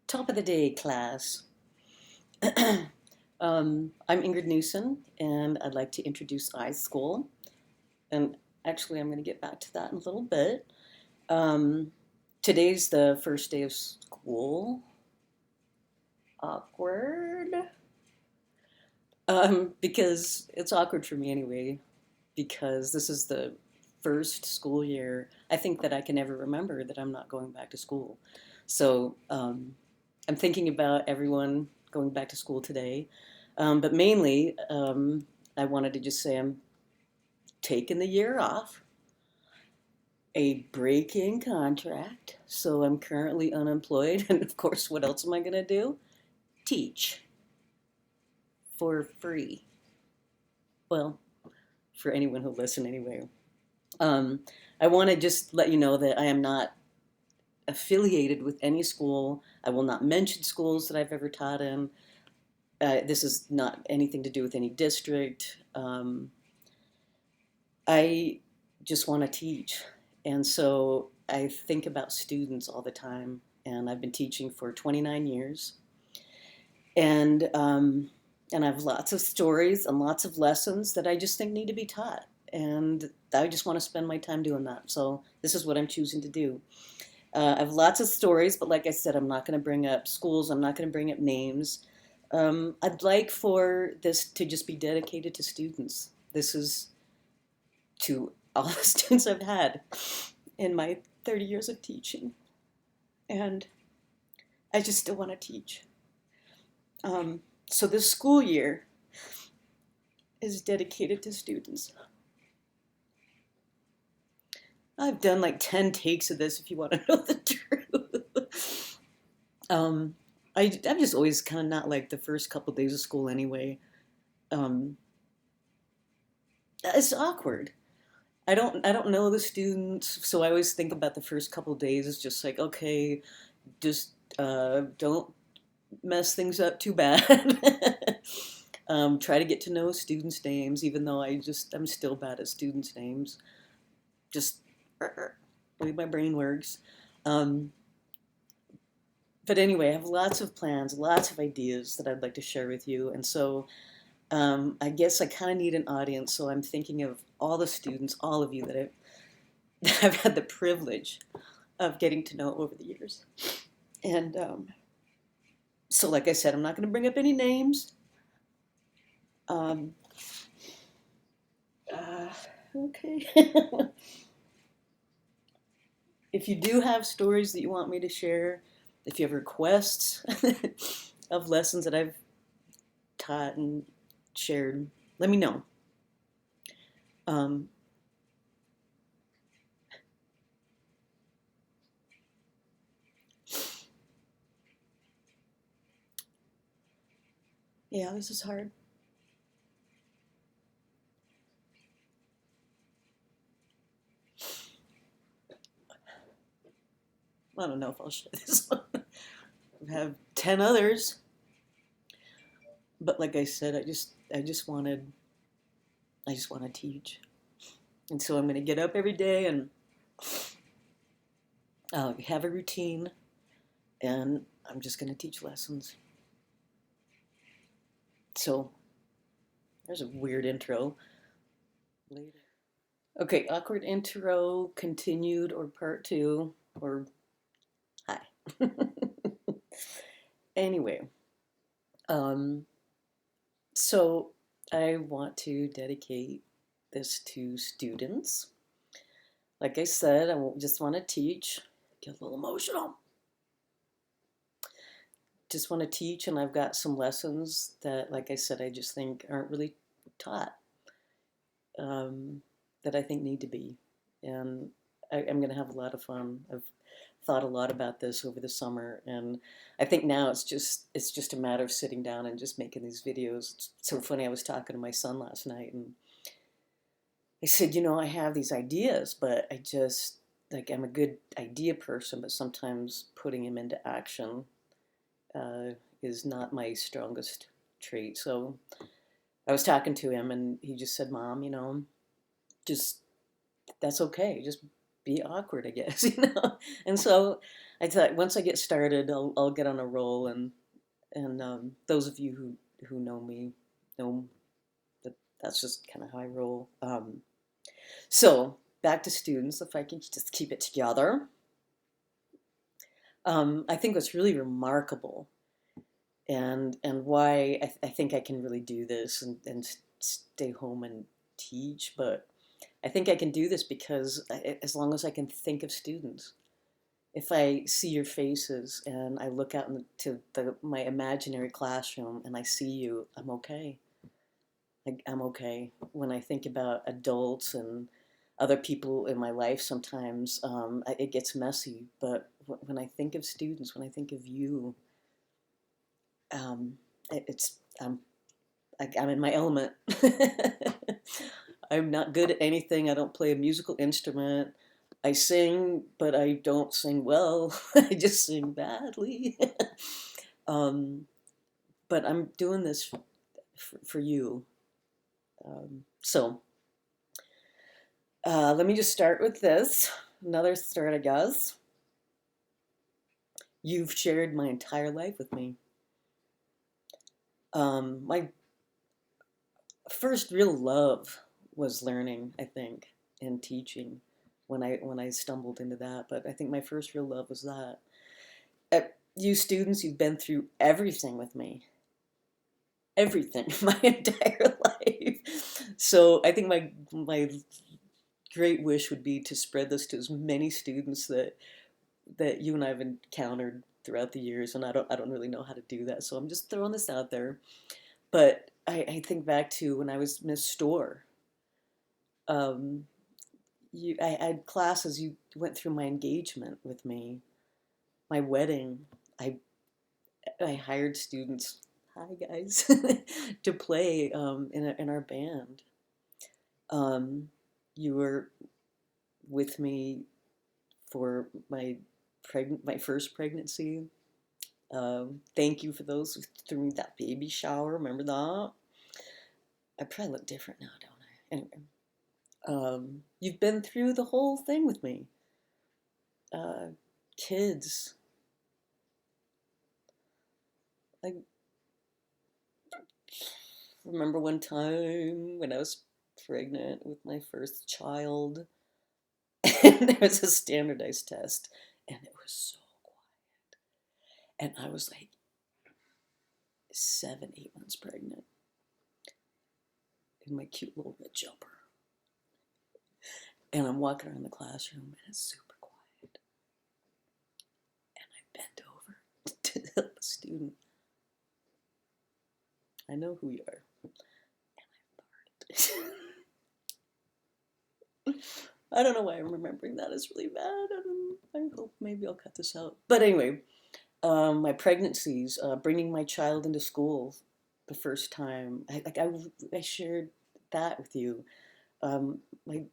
Top of the day, class. I'm Ingrid Newson, and I'd like to introduce iSchool. And actually, I'm going to get back to that in a little bit. Um, Today's the first day of school. Awkward. Because it's awkward for me anyway, because this is the first school year I think that I can ever remember that I'm not going back to school. So I'm thinking about everyone going back to school today. But mainly, I wanted to just say I'm taking the year off, a break in contract. So I'm currently unemployed. And of course, what else am I going to do? Teach for free. Well, for anyone who'll listen anyway. Um, I want to just let you know that I am not affiliated with any school. I will not mention schools that I've ever taught in. This is not anything to do with any district. I just want to teach. And so I think about students all the time. And I've been teaching for 29 years. And, um, and I have lots of stories and lots of lessons that I just think need to be taught. And I just want to spend my time doing that. So this is what I'm choosing to do. I have lots of stories, but like I said, I'm not going to bring up schools. I'm not going to bring up names. I'd like for this to just be dedicated to students. This is to all the students I've had in my 30 years of teaching. And I just still want to teach. So this school year is dedicated to students. I've done like 10 takes of this if you want to know the truth. um, I'm just always kind of not like the first couple days of school anyway. Um, it's awkward. I don't know the students, so I always think about the first couple days as just like, okay, just don't mess things up too bad. Try to get to know students' names, even though I'm still bad at students' names. Just the way my brain works. Um, but anyway, I have lots of plans, lots of ideas that I'd like to share with you, and so I guess I kind of need an audience. So I'm thinking of all the students, all of you that I've had the privilege of getting to know over the years. And so, like I said, I'm not going to bring up any names. Um, uh, okay. If you do have stories that you want me to share, if you have requests of lessons that I've taught and shared, let me know. Um, yeah, this is hard. I don't know if I'll share this one. I have 10 others, but like I said, I just want to teach, and so I'm going to get up every day and have a routine, and I'm just going to teach lessons. So there's a weird intro. Later. Okay, awkward intro, continued, or part two, or hi. Anyway, um, so I want to dedicate this to students. Like I said, just want to teach, get a little emotional. Just want to teach, and I've got some lessons that, like I said, I just think aren't really taught, that I think need to be. And I'm going to have a lot of fun. I've thought a lot about this over the summer, and I think now it's just a matter of sitting down and just making these videos. It's so funny. I was talking to my son last night, and I said, I have these ideas, but I just like I'm a good idea person, but sometimes putting them into action uh, is not my strongest trait. So I was talking to him, and he just said, "Mom, just that's okay. Just be awkward, I guess, you know. And so I thought once I get started, I'll get on a roll, and those of you who know me know that that's just kind of how I roll. So back to students, if I can just keep it together. I think what's really remarkable, and why I think I can really do this and stay home and teach, but I think I can do this because as long as I can think of students, if I see your faces and I look out into my imaginary classroom and I see you, I'm okay. I'm okay. When I think about adults and other people in my life, sometimes it gets messy. But when I think of students, when I think of you, um, it's I'm in my element. I'm not good at anything. I don't play a musical instrument. I sing, but I don't sing well. I just sing badly. um, but I'm doing this for you. So let me just start with this. Another start, I guess. You've shared my entire life with me. My first real love was learning, I think, and teaching when I stumbled into that. But I think my first real love was that. You students, you've been through everything with me. Everything, my entire life. So I think my great wish would be to spread this to as many students that you and I have encountered throughout the years, and I don't really know how to do that. So I'm just throwing this out there. But I think back to when I was Miss Store. Um, I had classes. You went through my engagement with me, my wedding. I I hired students. Hi guys, to play in our band. You were with me for my first pregnancy. Thank you for those who threw me that baby shower. Remember that? I probably look different now, don't I? Anyway, you've been through the whole thing with me. Uh, Kids, I remember one time when I was pregnant with my first child, and there was a standardized test, and it was so quiet, and I was like 7, 8 months pregnant in my cute little red jumper. And I'm walking around the classroom and it's super quiet. And I bent over to help a student. I know who you are. And I farted. I don't know why I'm remembering that. It's really bad. I hope maybe I'll cut this out. But anyway, my pregnancies, bringing my child into school the first time. I shared that with you. My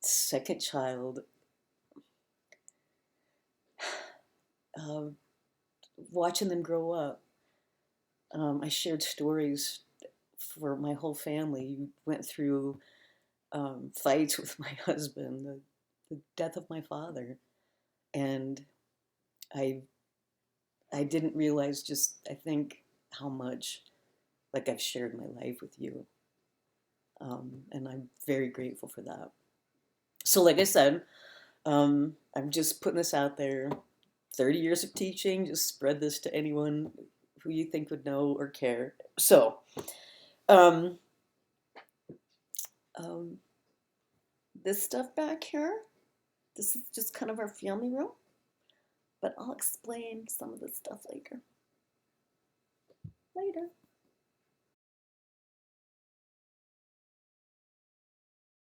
second child, uh, watching them grow up. I shared stories for my whole family. You went through fights with my husband, the death of my father, and I I didn't realize just I think how much like I've shared my life with you, and I'm very grateful for that. So, like I said, I'm just putting this out there. 30 years of teaching, just spread this to anyone who you think would know or care. So, um, um, this stuff back here, this is just kind of our family room, but I'll explain some of this stuff later. Later.